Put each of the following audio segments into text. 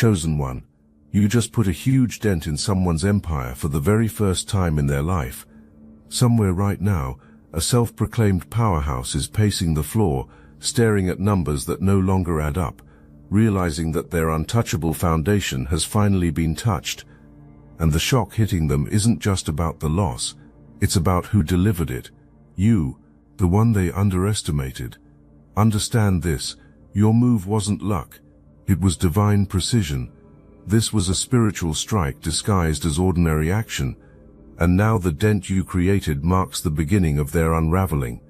Chosen one. You just put a huge dent in someone's empire for the very first time in their life. Somewhere right now, a self-proclaimed powerhouse is pacing the floor, staring at numbers that no longer add up, realizing that their untouchable foundation has finally been touched. And the shock hitting them isn't just about the loss, it's about who delivered it. You, the one they underestimated. Understand this, your move wasn't luck. It was divine precision. This was a spiritual strike disguised as ordinary action, and now the dent you created marks the beginning of their unraveling.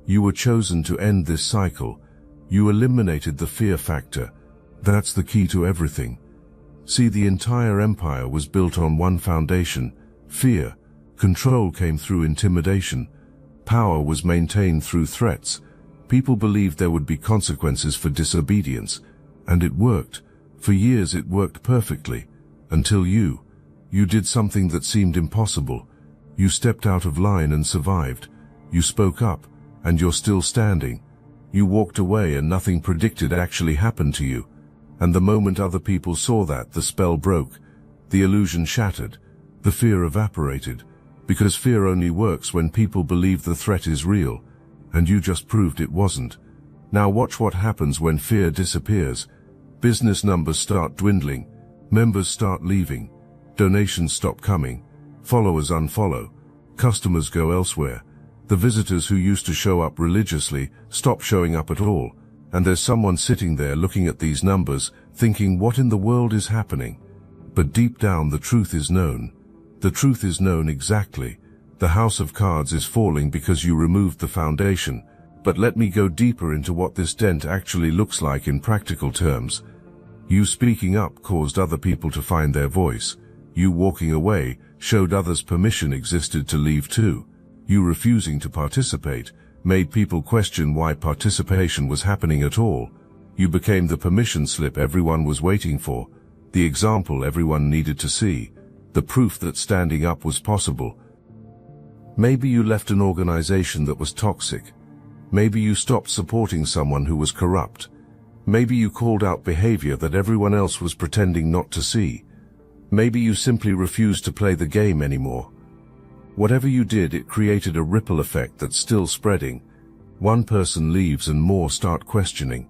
You were chosen to end this cycle. You eliminated the fear factor. That's the key to everything. See, the entire empire was built on one foundation: fear. Control came through intimidation. Power was maintained through threats. People believed there would be consequences for disobedience, and it worked. For years it worked perfectly, until you did something that seemed impossible. You stepped out of line and survived. You spoke up, and you're still standing. You walked away and nothing predicted actually happened to you. And the moment other people saw that, the spell broke. The illusion shattered. The fear evaporated. Because fear only works when people believe the threat is real. And you just proved it wasn't. Now watch what happens when fear disappears. Business numbers start dwindling. Members start leaving. Donations stop coming. Followers unfollow. Customers go elsewhere. The visitors who used to show up religiously stop showing up at all. And there's someone sitting there looking at these numbers, thinking, what in the world is happening? But deep down the truth is known. The truth is known exactly. The house of cards is falling because you removed the foundation. But let me go deeper into what this dent actually looks like in practical terms. You speaking up caused other people to find their voice. You walking away showed others permission existed to leave too. You refusing to participate made people question why participation was happening at all. You became the permission slip everyone was waiting for, the example everyone needed to see, the proof that standing up was possible. Maybe you left an organization that was toxic. Maybe you stopped supporting someone who was corrupt. Maybe you called out behavior that everyone else was pretending not to see. Maybe you simply refused to play the game anymore. Whatever you did, it created a ripple effect that's still spreading. One person leaves and more start questioning.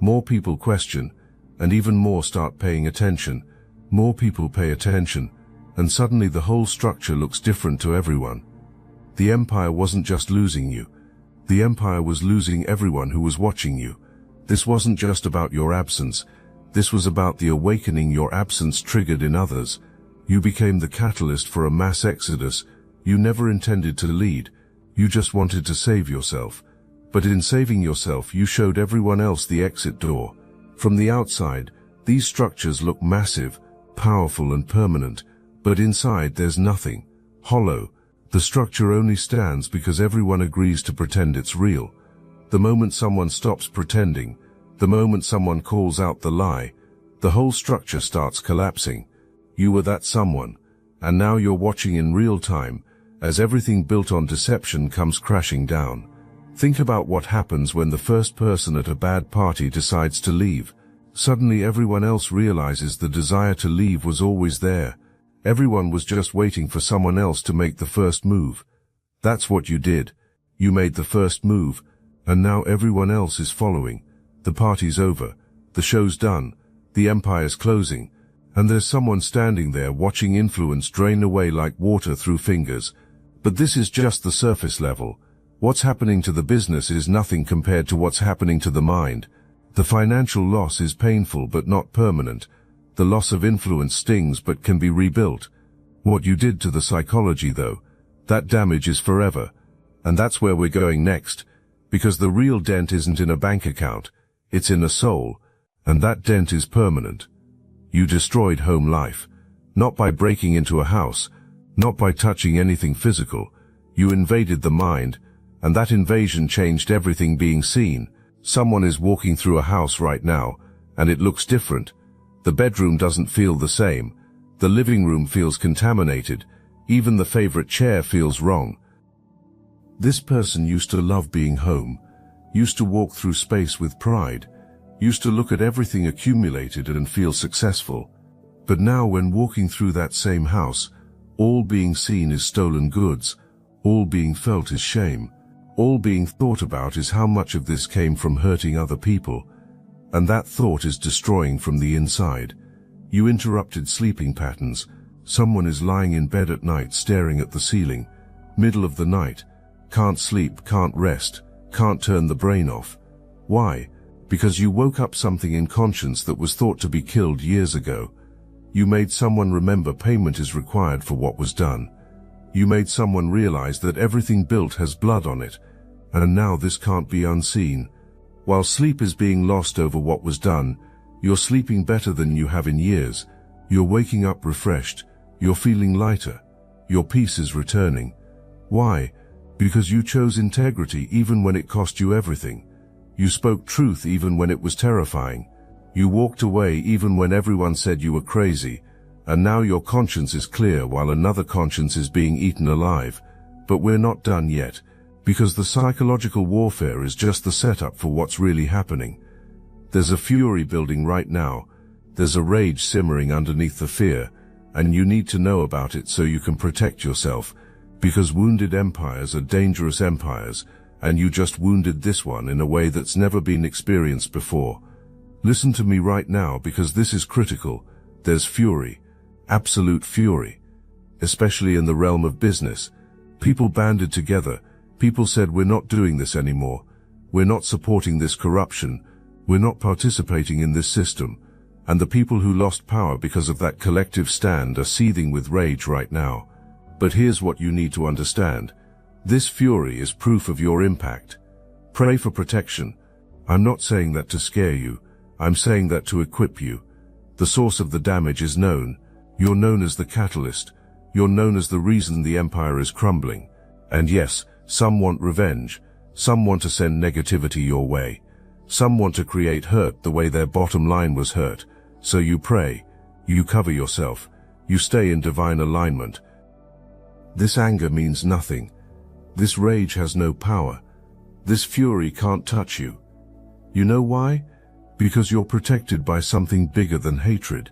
More people question, and even more start paying attention. More people pay attention, and suddenly the whole structure looks different to everyone. The empire wasn't just losing you. The empire was losing everyone who was watching you. This wasn't just about your absence. This was about the awakening your absence triggered in others. You became the catalyst for a mass exodus. You never intended to lead. You just wanted to save yourself. But in saving yourself, you showed everyone else the exit door. From the outside, these structures look massive, powerful and permanent. But inside there's nothing. Hollow. The structure only stands because everyone agrees to pretend it's real. The moment someone stops pretending, the moment someone calls out the lie, the whole structure starts collapsing. You were that someone, and now you're watching in real time as everything built on deception comes crashing down. Think about what happens when the first person at a bad party decides to leave. Suddenly everyone else realizes the desire to leave was always there. Everyone was just waiting for someone else to make the first move. That's what you did. You made the first move, and now everyone else is following. The party's over. The show's done. The empire's closing. And there's someone standing there watching influence drain away like water through fingers. But this is just the surface level. What's happening to the business is nothing compared to what's happening to the mind. The financial loss is painful but not permanent. The loss of influence stings but can be rebuilt. What you did to the psychology though, that damage is forever. And that's where we're going next. Because the real dent isn't in a bank account, it's in a soul. And that dent is permanent. You destroyed home life. Not by breaking into a house, not by touching anything physical. You invaded the mind, and that invasion changed everything being seen. Someone is walking through a house right now, and it looks different. The bedroom doesn't feel the same. The living room feels contaminated. Even the favorite chair feels wrong. This person used to love being home, used to walk through space with pride, used to look at everything accumulated and feel successful. But now when walking through that same house, all being seen is stolen goods, all being felt is shame, all being thought about is how much of this came from hurting other people, and that thought is destroying from the inside. You interrupted sleeping patterns. Someone is lying in bed at night staring at the ceiling, middle of the night, can't sleep, can't rest, can't turn the brain off. Why? Because you woke up something in conscience that was thought to be killed years ago. You made someone remember payment is required for what was done. You made someone realize that everything built has blood on it, and now this can't be unseen. While sleep is being lost over what was done, you're sleeping better than you have in years. You're waking up refreshed. You're feeling lighter. Your peace is returning. Why? Because you chose integrity even when it cost you everything. You spoke truth even when it was terrifying. You walked away even when everyone said you were crazy. And now your conscience is clear while another conscience is being eaten alive. But we're not done yet, because the psychological warfare is just the setup for what's really happening. There's a fury building right now. There's a rage simmering underneath the fear, and you need to know about it so you can protect yourself, because wounded empires are dangerous empires, and you just wounded this one in a way that's never been experienced before. Listen to me right now, because this is critical. There's fury, absolute fury, especially in the realm of business. People banded together. People said, we're not doing this anymore. We're not supporting this corruption. We're not participating in this system. And the people who lost power because of that collective stand are seething with rage right now. But here's what you need to understand. This fury is proof of your impact. Pray for protection. I'm not saying that to scare you. I'm saying that to equip you. The source of the damage is known. You're known as the catalyst. You're known as the reason the empire is crumbling. And yes, some want revenge. Some want to send negativity your way. Some want to create hurt the way their bottom line was hurt. So you pray. You cover yourself. You stay in divine alignment. This anger means nothing. This rage has no power. This fury can't touch you. You know why? Because you're protected by something bigger than hatred.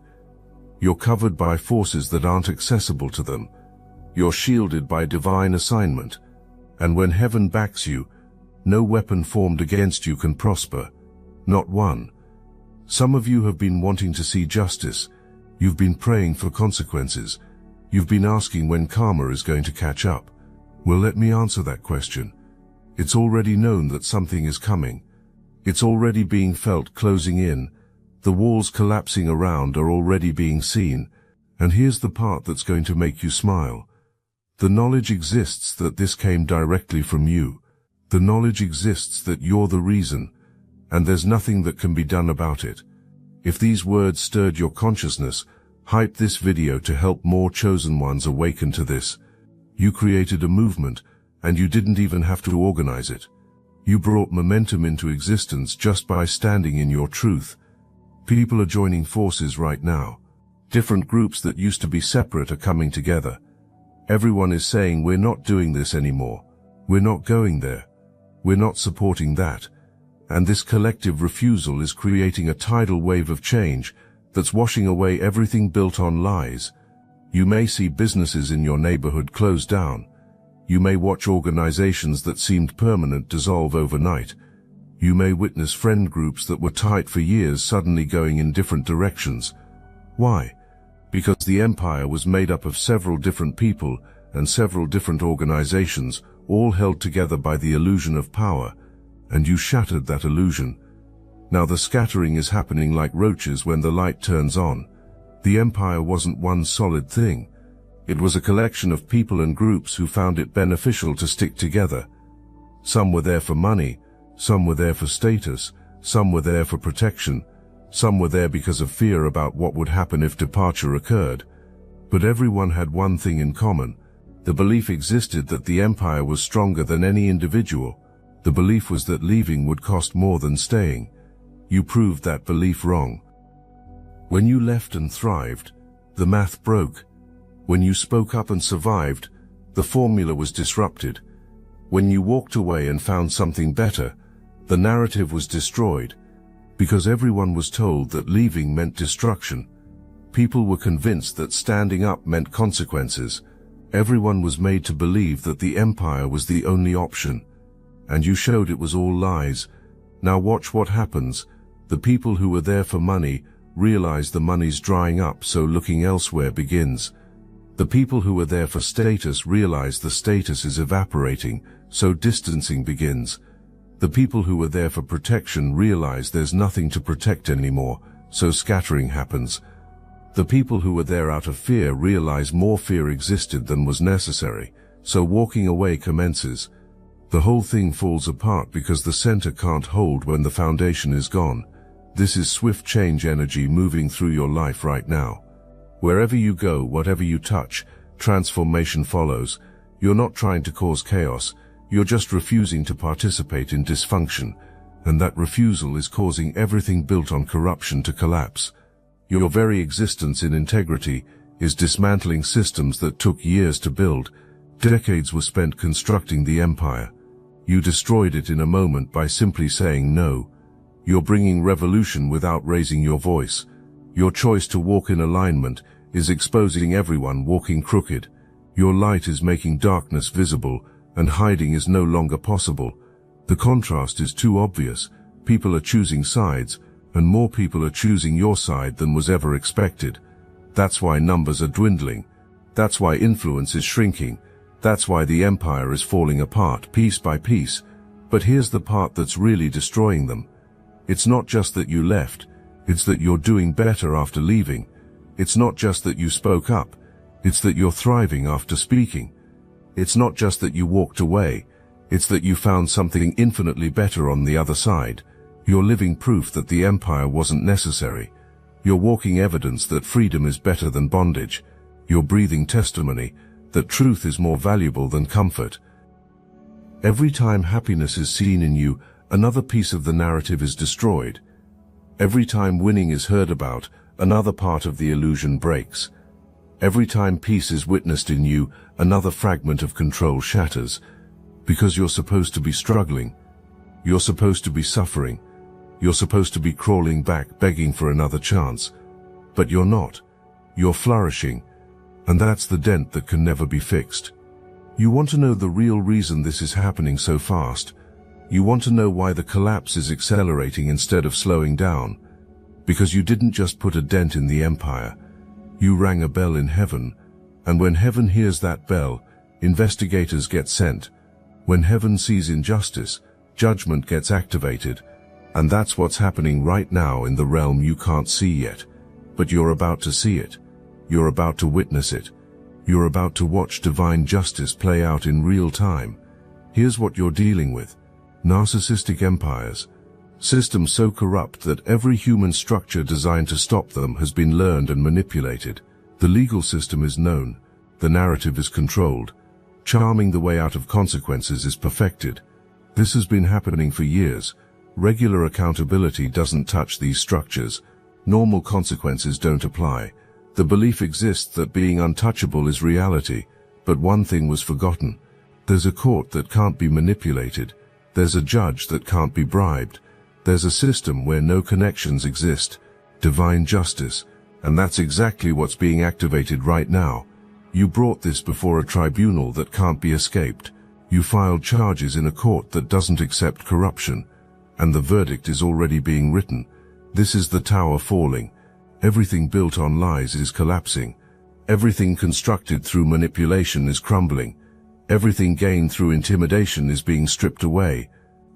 You're covered by forces that aren't accessible to them. You're shielded by divine assignment. And when heaven backs you, no weapon formed against you can prosper. Not one. Some of you have been wanting to see justice. You've been praying for consequences. You've been asking when karma is going to catch up. Well, let me answer that question. It's already known that something is coming. It's already being felt closing in. The walls collapsing around are already being seen. And here's the part that's going to make you smile. The knowledge exists that this came directly from you. The knowledge exists that you're the reason, and there's nothing that can be done about it. If these words stirred your consciousness, hype this video to help more chosen ones awaken to this. You created a movement, and you didn't even have to organize it. You brought momentum into existence just by standing in your truth. People are joining forces right now. Different groups that used to be separate are coming together. Everyone is saying, we're not doing this anymore. We're not going there. We're not supporting that. And this collective refusal is creating a tidal wave of change that's washing away everything built on lies. You may see businesses in your neighborhood close down. You may watch organizations that seemed permanent dissolve overnight. You may witness friend groups that were tight for years suddenly going in different directions. Why? Because the empire was made up of several different people and several different organizations, all held together by the illusion of power, and you shattered that illusion. Now the scattering is happening like roaches when the light turns on. The empire wasn't one solid thing. It was a collection of people and groups who found it beneficial to stick together. Some were there for money, some were there for status, some were there for protection, some were there because of fear about what would happen if departure occurred. But everyone had one thing in common. The belief existed that the empire was stronger than any individual. The belief was that leaving would cost more than staying. You proved that belief wrong. When you left and thrived, the math broke. When you spoke up and survived, the formula was disrupted. When you walked away and found something better, the narrative was destroyed. Because everyone was told that leaving meant destruction. People were convinced that standing up meant consequences. Everyone was made to believe that the empire was the only option. And you showed it was all lies. Now watch what happens. The people who were there for money realize the money's drying up, so looking elsewhere begins. The people who were there for status realize the status is evaporating, so distancing begins. The people who were there for protection realize there's nothing to protect anymore, so scattering happens. The people who were there out of fear realize more fear existed than was necessary, so walking away commences. The whole thing falls apart because the center can't hold when the foundation is gone. This is swift change energy moving through your life right now. Wherever you go, whatever you touch, transformation follows. You're not trying to cause chaos, you're just refusing to participate in dysfunction, and that refusal is causing everything built on corruption to collapse. Your very existence in integrity is dismantling systems that took years to build. Decades were spent constructing the empire. You destroyed it in a moment by simply saying no. You're bringing revolution without raising your voice. Your choice to walk in alignment is exposing everyone walking crooked. Your light is making darkness visible, and hiding is no longer possible. The contrast is too obvious. People are choosing sides, and more people are choosing your side than was ever expected. That's why numbers are dwindling. That's why influence is shrinking. That's why the empire is falling apart piece by piece. But here's the part that's really destroying them. It's not just that you left, it's that you're doing better after leaving. It's not just that you spoke up, it's that you're thriving after speaking. It's not just that you walked away, it's that you found something infinitely better on the other side. You're living proof that the empire wasn't necessary. You're walking evidence that freedom is better than bondage. You're breathing testimony that truth is more valuable than comfort. Every time happiness is seen in you, another piece of the narrative is destroyed. Every time winning is heard about, another part of the illusion breaks. Every time peace is witnessed in you, another fragment of control shatters. Because you're supposed to be struggling. You're supposed to be suffering. You're supposed to be crawling back, begging for another chance. But you're not. You're flourishing. And that's the dent that can never be fixed. You want to know the real reason this is happening so fast. You want to know why the collapse is accelerating instead of slowing down. Because you didn't just put a dent in the empire. You rang a bell in heaven. And when heaven hears that bell, investigators get sent. When heaven sees injustice, judgment gets activated. And that's what's happening right now in the realm you can't see yet. But you're about to see it. You're about to witness it. You're about to watch divine justice play out in real time. Here's what you're dealing with. Narcissistic empires. Systems so corrupt that every human structure designed to stop them has been learned and manipulated. The legal system is known. The narrative is controlled. Charming the way out of consequences is perfected. This has been happening for years. Regular accountability doesn't touch these structures. Normal consequences don't apply. The belief exists that being untouchable is reality, but one thing was forgotten. There's a court that can't be manipulated. There's a judge that can't be bribed. There's a system where no connections exist. Divine justice. And that's exactly what's being activated right now. You brought this before a tribunal that can't be escaped. You filed charges in a court that doesn't accept corruption. And the verdict is already being written. This is the tower falling. Everything built on lies is collapsing. Everything constructed through manipulation is crumbling. Everything gained through intimidation is being stripped away.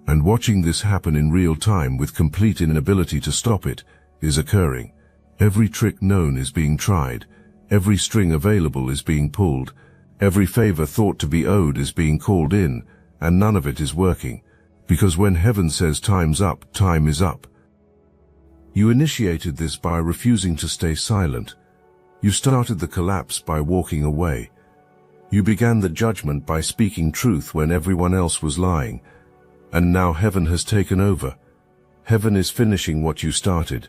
And watching this happen in real time with complete inability to stop it is occurring. Every trick known is being tried. Every string available is being pulled. Every favor thought to be owed is being called in, and none of it is working. Because when heaven says time's up, time is up. You initiated this by refusing to stay silent. You started the collapse by walking away. You began the judgment by speaking truth when everyone else was lying. And now heaven has taken over. Heaven is finishing what you started.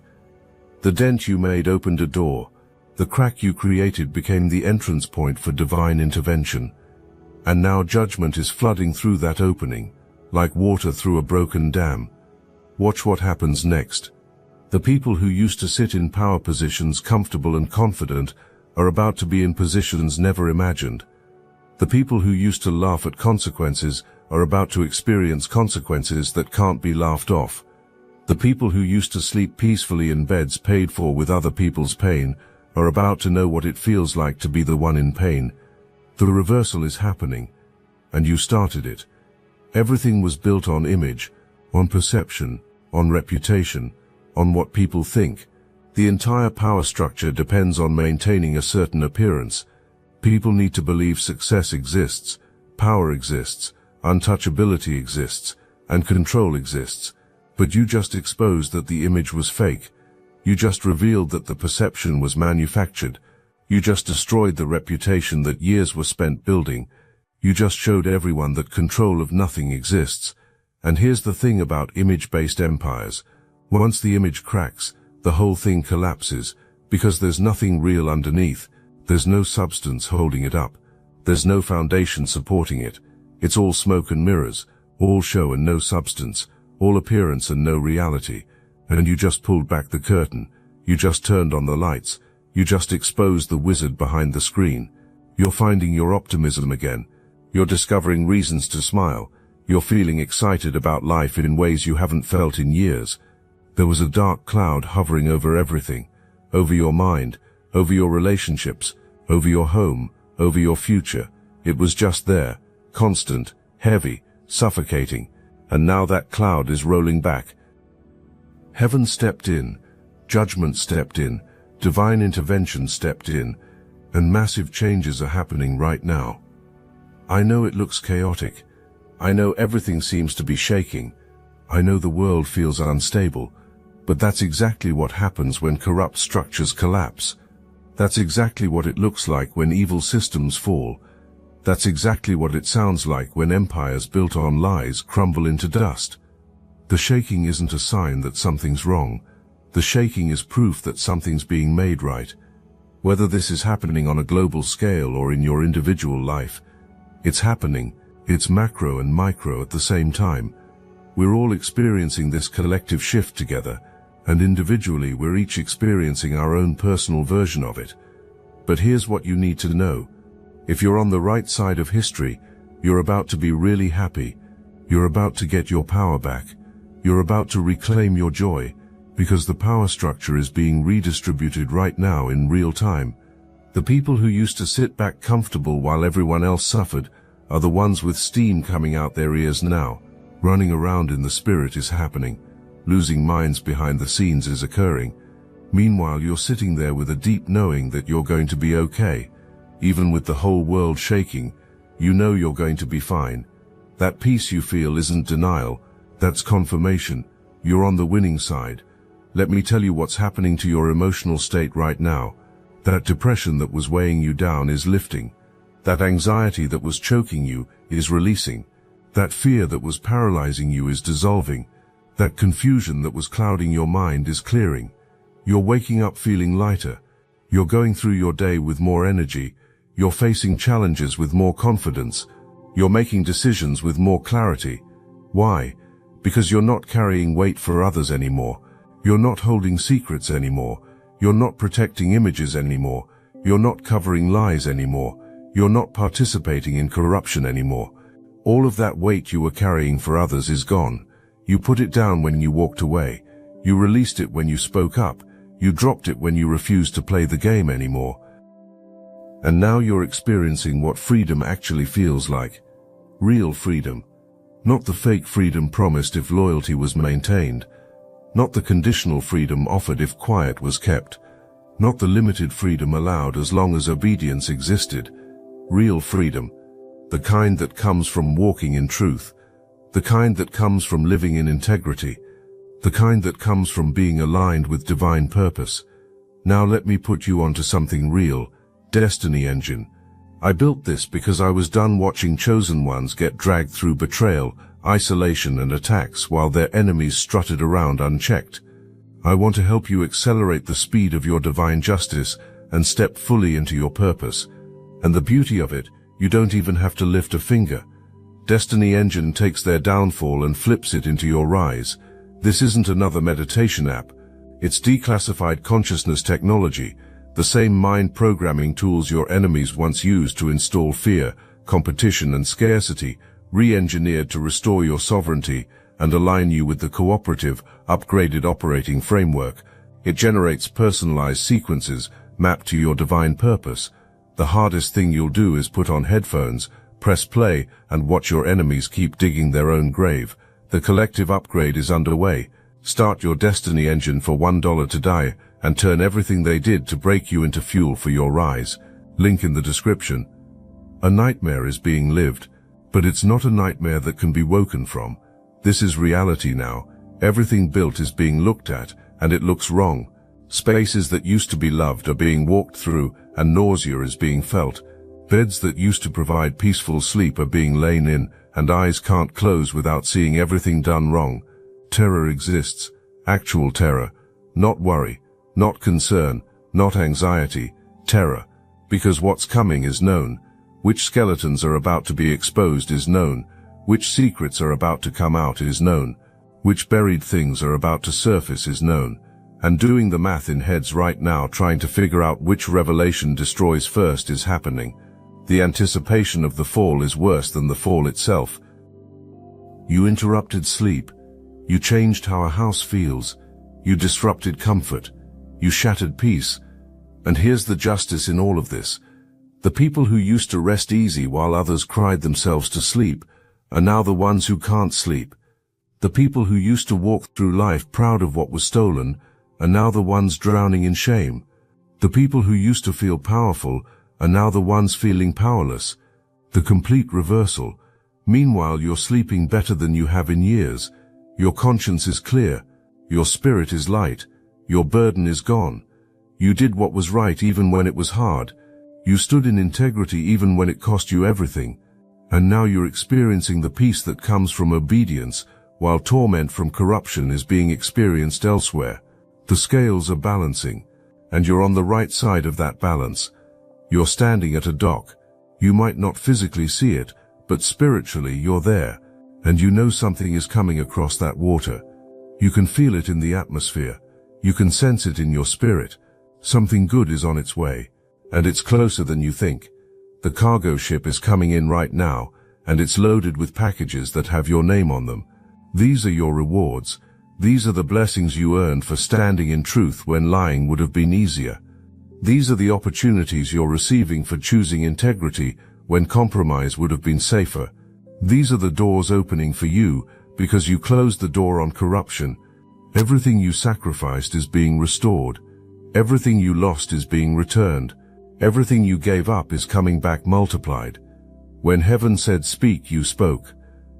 The dent you made opened a door. The crack you created became the entrance point for divine intervention. And now judgment is flooding through that opening, like water through a broken dam. Watch what happens next. The people who used to sit in power positions comfortable and confident are about to be in positions never imagined. The people who used to laugh at consequences are about to experience consequences that can't be laughed off. The people who used to sleep peacefully in beds paid for with other people's pain are about to know what it feels like to be the one in pain. The reversal is happening, and you started it. Everything was built on image, on perception, on reputation, on what people think. The entire power structure depends on maintaining a certain appearance. People need to believe success exists, power exists, untouchability exists, and control exists. But you just exposed that the image was fake. You just revealed that the perception was manufactured. You just destroyed the reputation that years were spent building. You just showed everyone that control of nothing exists. And here's the thing about image-based empires. Once the image cracks, the whole thing collapses, because there's nothing real underneath. There's no substance holding it up. There's no foundation supporting it. It's all smoke and mirrors, all show and no substance, all appearance and no reality. And you just pulled back the curtain. You just turned on the lights. You just exposed the wizard behind the screen. You're finding your optimism again. You're discovering reasons to smile. You're feeling excited about life in ways you haven't felt in years. There was a dark cloud hovering over everything, over your mind, over your relationships, over your home, over your future. It was just there, constant, heavy, suffocating. And now that cloud is rolling back. Heaven stepped in, judgment stepped in, divine intervention stepped in, and massive changes are happening right now. I know it looks chaotic. I know everything seems to be shaking. I know the world feels unstable. But that's exactly what happens when corrupt structures collapse. That's exactly what it looks like when evil systems fall. That's exactly what it sounds like when empires built on lies crumble into dust. The shaking isn't a sign that something's wrong. The shaking is proof that something's being made right. Whether this is happening on a global scale or in your individual life, it's happening. It's macro and micro at the same time. We're all experiencing this collective shift together, and individually we're each experiencing our own personal version of it. But here's what you need to know. If you're on the right side of history, you're about to be really happy. You're about to get your power back. You're about to reclaim your joy, because the power structure is being redistributed right now in real time. The people who used to sit back comfortable while everyone else suffered are the ones with steam coming out their ears now. Running around in the spirit is happening. Losing minds behind the scenes is occurring. Meanwhile, you're sitting there with a deep knowing that you're going to be okay. Even with the whole world shaking, you know you're going to be fine. That peace you feel isn't denial, that's confirmation. You're on the winning side. Let me tell you what's happening to your emotional state right now. That depression that was weighing you down is lifting. That anxiety that was choking you is releasing. That fear that was paralyzing you is dissolving. That confusion that was clouding your mind is clearing. You're waking up feeling lighter. You're going through your day with more energy. You're facing challenges with more confidence. You're making decisions with more clarity. Why? Because you're not carrying weight for others anymore. You're not holding secrets anymore. You're not protecting images anymore. You're not covering lies anymore. You're not participating in corruption anymore. All of that weight you were carrying for others is gone. You put it down when you walked away. You released it when you spoke up. You dropped it when you refused to play the game anymore. And now you're experiencing what freedom actually feels like. Real freedom. Not the fake freedom promised if loyalty was maintained. Not the conditional freedom offered if quiet was kept. Not the limited freedom allowed as long as obedience existed. Real freedom. The kind that comes from walking in truth. The kind that comes from living in integrity. The kind that comes from being aligned with divine purpose. Now let me put you onto something real. Destiny Engine. I built this because I was done watching chosen ones get dragged through betrayal, isolation and attacks while their enemies strutted around unchecked. I want to help you accelerate the speed of your divine justice and step fully into your purpose. And the beauty of it, you don't even have to lift a finger. Destiny Engine takes their downfall and flips it into your rise. This isn't another meditation app. It's declassified consciousness technology, the same mind programming tools your enemies once used to install fear, competition and scarcity, re-engineered to restore your sovereignty and align you with the cooperative, upgraded operating framework. It generates personalized sequences mapped to your divine purpose. The hardest thing you'll do is put on headphones, press play, and watch your enemies keep digging their own grave. The collective upgrade is underway. Start your destiny engine for $1 to die and turn everything they did to break you into fuel for your rise. Link in the description. A nightmare is being lived, but it's not a nightmare that can be woken from. This is reality now. Everything built is being looked at, and it looks wrong. Spaces that used to be loved are being walked through, and nausea is being felt. Beds that used to provide peaceful sleep are being lain in, and eyes can't close without seeing everything done wrong. Terror exists. Actual terror. Not worry. Not concern. Not anxiety. Terror. Because what's coming is known. Which skeletons are about to be exposed is known. Which secrets are about to come out is known. Which buried things are about to surface is known. And doing the math in heads right now trying to figure out which revelation destroys first is happening. The anticipation of the fall is worse than the fall itself. You interrupted sleep. You changed how a house feels. You disrupted comfort. You shattered peace. And here's the justice in all of this. The people who used to rest easy while others cried themselves to sleep are now the ones who can't sleep. The people who used to walk through life proud of what was stolen are now the ones drowning in shame. The people who used to feel powerful are now the ones feeling powerless. The complete reversal. Meanwhile, you're sleeping better than you have in years. Your conscience is clear. Your spirit is light. Your burden is gone. You did what was right even when it was hard. You stood in integrity even when it cost you everything. And now you're experiencing the peace that comes from obedience, while torment from corruption is being experienced elsewhere. The scales are balancing, and you're on the right side of that balance. You're standing at a dock. You might not physically see it, but spiritually you're there, and you know something is coming across that water. You can feel it in the atmosphere. You can sense it in your spirit. Something good is on its way, and it's closer than you think. The cargo ship is coming in right now, and it's loaded with packages that have your name on them. These are your rewards. These are the blessings you earned for standing in truth when lying would have been easier. These are the opportunities you're receiving for choosing integrity when compromise would have been safer. These are the doors opening for you because you closed the door on corruption. Everything you sacrificed is being restored. Everything you lost is being returned. Everything you gave up is coming back multiplied. When heaven said speak, you spoke.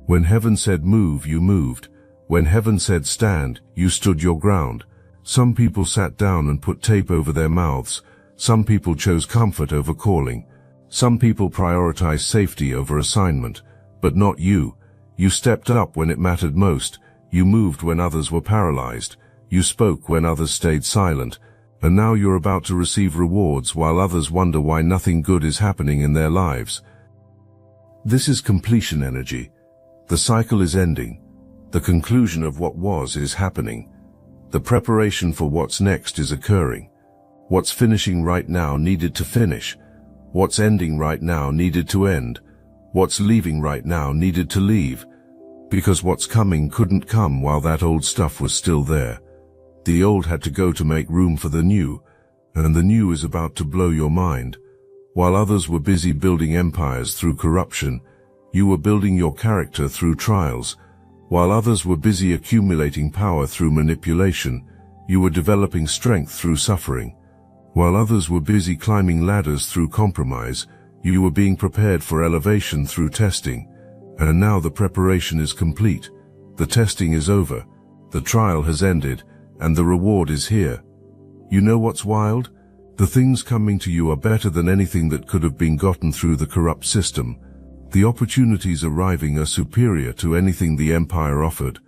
When heaven said move, you moved. When heaven said stand, you stood your ground. Some people sat down and put tape over their mouths. Some people chose comfort over calling. Some people prioritized safety over assignment. But not you. You stepped up when it mattered most. You moved when others were paralyzed. You spoke when others stayed silent. And now you're about to receive rewards while others wonder why nothing good is happening in their lives. This is completion energy. The cycle is ending. The conclusion of what was is happening. The preparation for what's next is occurring. What's finishing right now needed to finish. What's ending right now needed to end. What's leaving right now needed to leave. Because what's coming couldn't come while that old stuff was still there. The old had to go to make room for the new, and the new is about to blow your mind. While others were busy building empires through corruption, you were building your character through trials. While others were busy accumulating power through manipulation, you were developing strength through suffering. While others were busy climbing ladders through compromise, you were being prepared for elevation through testing. And now the preparation is complete. The testing is over. The trial has ended, and the reward is here. You know what's wild? The things coming to you are better than anything that could have been gotten through the corrupt system. The opportunities arriving are superior to anything the empire offered.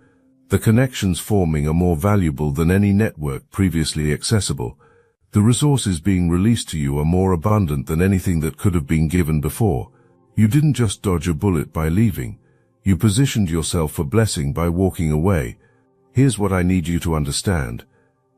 The connections forming are more valuable than any network previously accessible. The resources being released to you are more abundant than anything that could have been given before. You didn't just dodge a bullet by leaving. You positioned yourself for blessing by walking away. Here's what I need you to understand.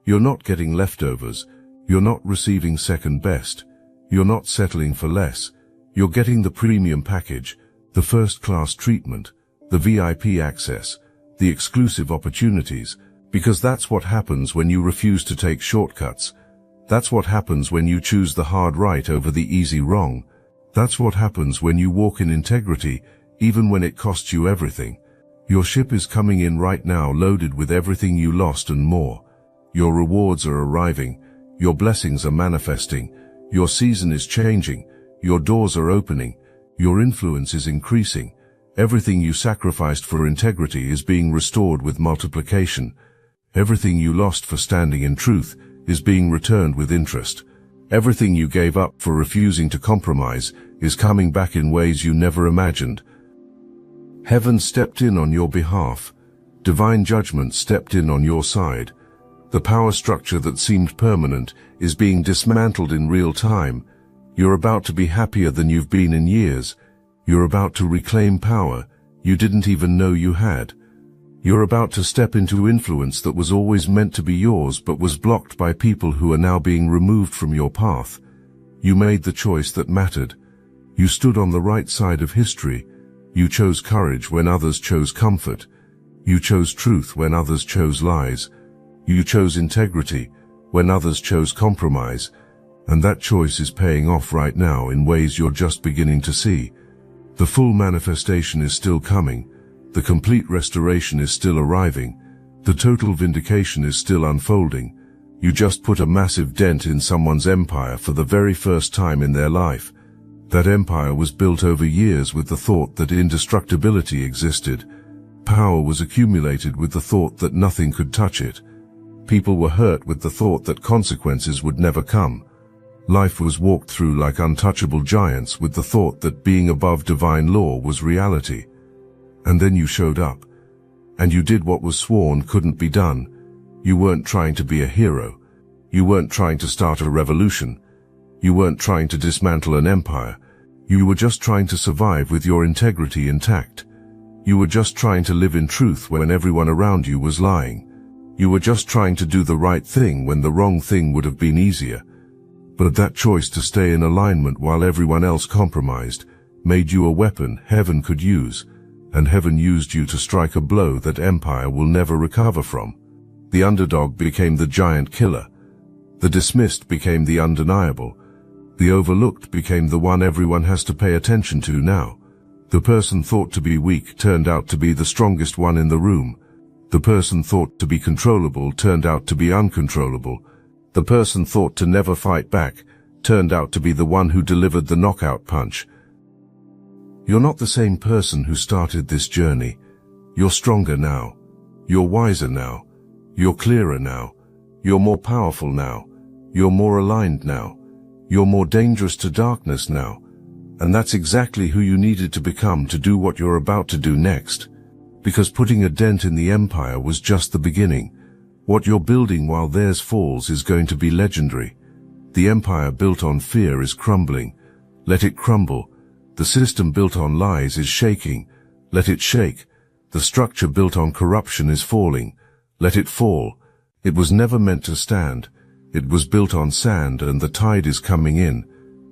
You're not getting leftovers. You're not receiving second best. You're not settling for less. You're getting the premium package, the first-class treatment, the VIP access, the exclusive opportunities, because that's what happens when you refuse to take shortcuts. That's what happens when you choose the hard right over the easy wrong. That's what happens when you walk in integrity, even when it costs you everything. Your ship is coming in right now loaded with everything you lost and more. Your rewards are arriving. Your blessings are manifesting. Your season is changing. Your doors are opening. Your influence is increasing. Everything you sacrificed for integrity is being restored with multiplication. Everything you lost for standing in truth is being returned with interest. Everything you gave up for refusing to compromise is coming back in ways you never imagined. Heaven stepped in on your behalf. Divine judgment stepped in on your side. The power structure that seemed permanent is being dismantled in real time. You're about to be happier than you've been in years. You're about to reclaim power you didn't even know you had. You're about to step into influence that was always meant to be yours but was blocked by people who are now being removed from your path. You made the choice that mattered. You stood on the right side of history. You chose courage when others chose comfort. You chose truth when others chose lies. You chose integrity when others chose compromise. And that choice is paying off right now in ways you're just beginning to see. The full manifestation is still coming. The complete restoration is still arriving. The total vindication is still unfolding. You just put a massive dent in someone's empire for the very first time in their life. That empire was built over years with the thought that indestructibility existed. Power was accumulated with the thought that nothing could touch it. People were hurt with the thought that consequences would never come. Life was walked through like untouchable giants with the thought that being above divine law was reality. And then you showed up. And you did what was sworn couldn't be done. You weren't trying to be a hero. You weren't trying to start a revolution. You weren't trying to dismantle an empire. You were just trying to survive with your integrity intact. You were just trying to live in truth when everyone around you was lying. You were just trying to do the right thing when the wrong thing would have been easier. But that choice to stay in alignment while everyone else compromised made you a weapon heaven could use. And heaven used you to strike a blow that empire will never recover from. The underdog became the giant killer. The dismissed became the undeniable. The overlooked became the one everyone has to pay attention to now. The person thought to be weak turned out to be the strongest one in the room. The person thought to be controllable turned out to be uncontrollable. The person thought to never fight back turned out to be the one who delivered the knockout punch. You're not the same person who started this journey. You're stronger now. You're wiser now. You're clearer now. You're more powerful now. You're more aligned now. You're more dangerous to darkness now. And that's exactly who you needed to become to do what you're about to do next. Because putting a dent in the empire was just the beginning. What you're building while theirs falls is going to be legendary. The empire built on fear is crumbling. Let it crumble. The system built on lies is shaking. Let it shake. The structure built on corruption is falling. Let it fall. It was never meant to stand. It was built on sand and the tide is coming in.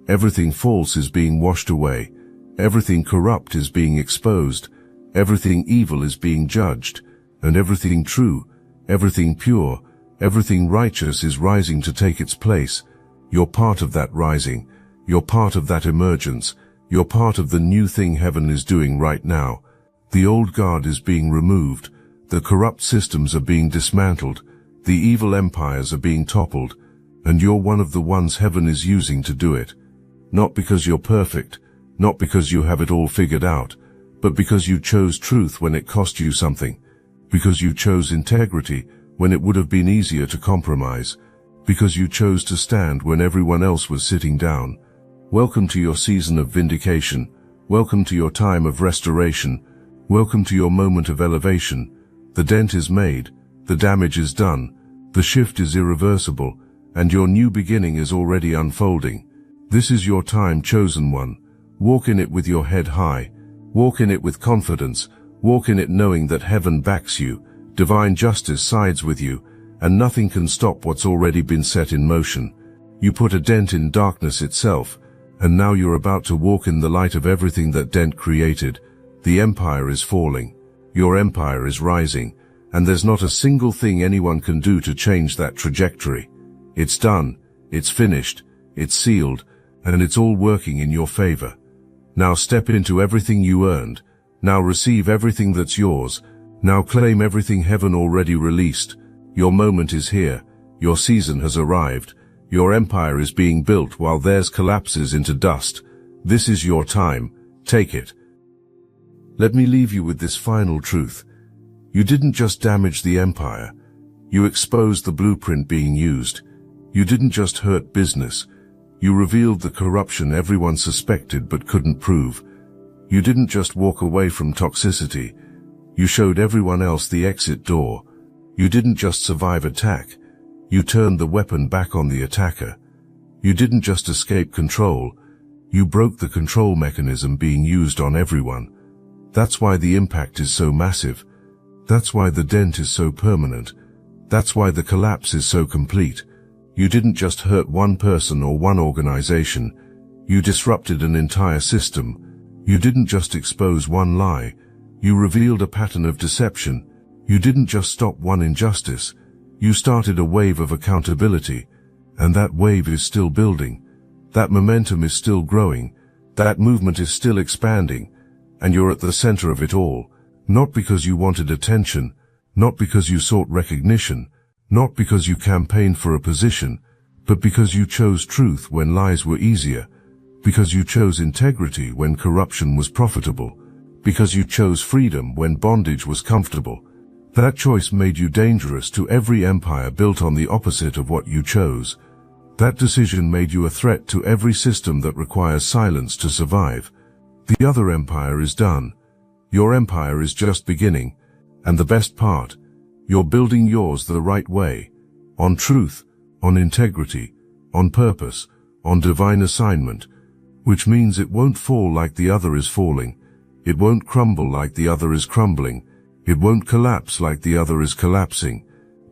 Everything false is being washed away. Everything corrupt is being exposed. Everything evil is being judged. And everything true, everything pure, everything righteous is rising to take its place. You're part of that rising. You're part of that emergence. You're part of the new thing heaven is doing right now. The old guard is being removed. The corrupt systems are being dismantled. The evil empires are being toppled. And you're one of the ones heaven is using to do it. Not because you're perfect, not because you have it all figured out, but because you chose truth when it cost you something. Because you chose integrity when it would have been easier to compromise. Because you chose to stand when everyone else was sitting down. Welcome to your season of vindication. Welcome to your time of restoration. Welcome to your moment of elevation. The dent is made. The damage is done. The shift is irreversible. And your new beginning is already unfolding. This is your time, chosen one. Walk in it with your head high. Walk in it with confidence. Walk in it knowing that heaven backs you. Divine justice sides with you. and nothing can stop what's already been set in motion. You put a dent in darkness itself, and now you're about to walk in the light of everything that dent created. The empire is falling. Your empire is rising, and there's not a single thing anyone can do to change that trajectory. It's done, it's finished, it's sealed, and it's all working in your favor. Now step into everything you earned. Now receive everything that's yours. Now claim everything heaven already released. Your moment is here. Your season has arrived. Your empire is being built while theirs collapses into dust. This is your time. Take it. Let me leave you with this final truth. You didn't just damage the empire. You exposed the blueprint being used. You didn't just hurt business. You revealed the corruption everyone suspected but couldn't prove. You didn't just walk away from toxicity. You showed everyone else the exit door. You didn't just survive attack. You turned the weapon back on the attacker. You didn't just escape control. You broke the control mechanism being used on everyone. That's why the impact is so massive. That's why the dent is so permanent. That's why the collapse is so complete. You didn't just hurt one person or one organization. You disrupted an entire system. You didn't just expose one lie. You revealed a pattern of deception. You didn't just stop one injustice. You started a wave of accountability. And that wave is still building. That momentum is still growing. That movement is still expanding. And you're at the center of it all. Not because you wanted attention. Not because you sought recognition. Not because you campaigned for a position, but because you chose truth when lies were easier, because you chose integrity when corruption was profitable, because you chose freedom when bondage was comfortable. That choice made you dangerous to every empire built on the opposite of what you chose. That decision made you a threat to every system that requires silence to survive. The other empire is done. Your empire is just beginning. And the best part, you're building yours the right way, on truth, on integrity, on purpose, on divine assignment, which means it won't fall like the other is falling. It won't crumble like the other is crumbling. It won't collapse like the other is collapsing.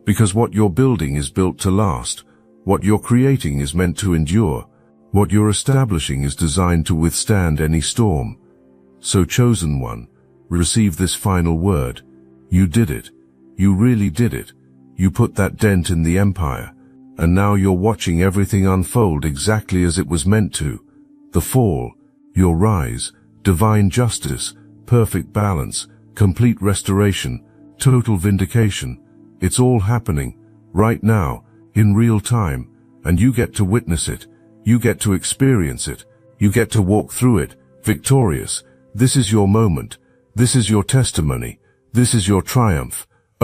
Because what you're building is built to last. What you're creating is meant to endure. What you're establishing is designed to withstand any storm. So, chosen one, receive this final word. You did it. You really did it. You put that dent in the empire, and now you're watching everything unfold exactly as it was meant to. The fall, your rise, divine justice, perfect balance, complete restoration, total vindication. It's all happening, right now, in real time, and you get to witness it. You get to experience it. You get to walk through it, victorious. This is your moment. This is your testimony. This is your triumph.